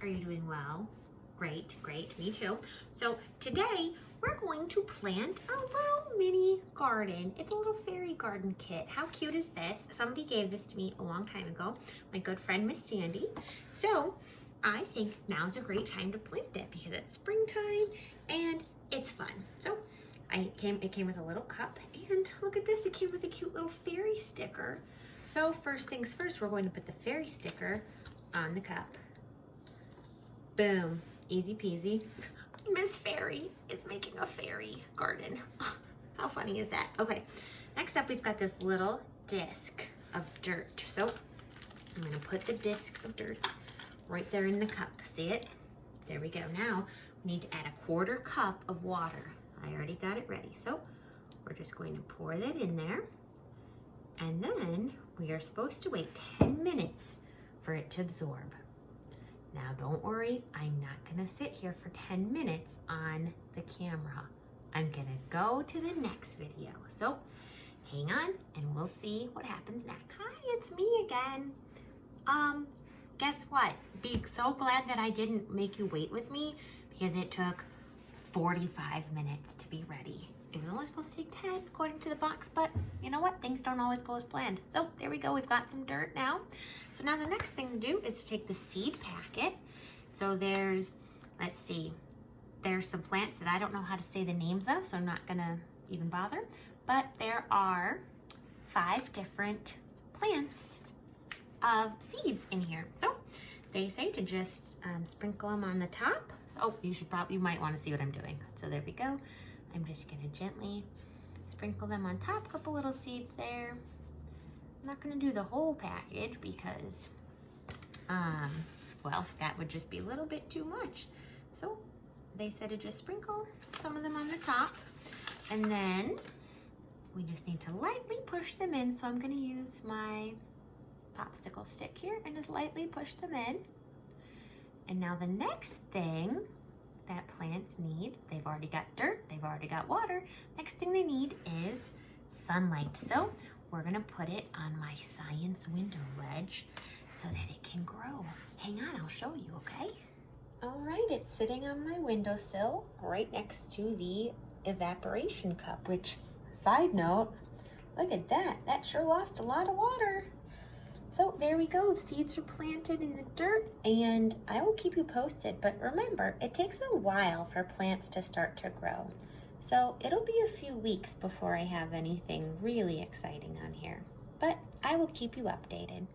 Are you doing well? Great, great, me too. So today we're going to plant a little mini garden. It's a little fairy garden kit. How cute is this? Somebody gave this to me a long time ago, my good friend Miss Sandy. So I think now's a great time to plant it because it's springtime and it's fun. So it came with a little cup, and look at this, it came with a cute little fairy sticker. So first things first, we're going to put the fairy sticker on the cup. Boom, easy peasy. Miss Fary is making a fairy garden. How funny is that? Okay, next up we've got this little disc of dirt. So I'm gonna put the disc of dirt right there in the cup. See it? There we go. Now we need to add a 1/4 cup of water. I already got it ready. So we're just going to pour that in there. And then we are supposed to wait 10 minutes for it to absorb. Now don't worry, I'm not gonna sit here for 10 minutes on the camera. I'm gonna go to the next video. So hang on and we'll see what happens next. Hi, it's me again. Guess what? Be so glad that I didn't make you wait with me because it took 45 minutes to be ready. It was only supposed to take 10 according to the box, but you know what? Things don't always go as planned. So there we go, we've got some dirt now. So now the next thing to do is to take the seed packet. So there's, let's see, there's some plants that I don't know how to say the names of, so I'm not gonna even bother. But there are 5 different plants of seeds in here. So they say to just sprinkle them on the top. Oh, you might want to see what I'm doing. So there we go. I'm just gonna gently sprinkle them on top, a couple little seeds there. I'm not gonna do the whole package because, well, that would just be a little bit too much. So they said to just sprinkle some of them on the top, and then we just need to lightly push them in. So I'm gonna use my popsicle stick here and just lightly push them in. And now the next thing that plants need, they've already got dirt, they've already got water. Next thing they need is sunlight. So we're gonna put it on my science window ledge so that it can grow. Hang on, I'll show you, okay? All right, it's sitting on my windowsill right next to the evaporation cup, which, side note, look at that. That sure lost a lot of water. So there we go, the seeds are planted in the dirt and I will keep you posted, but remember, it takes a while for plants to start to grow. So it'll be a few weeks before I have anything really exciting on here, but I will keep you updated.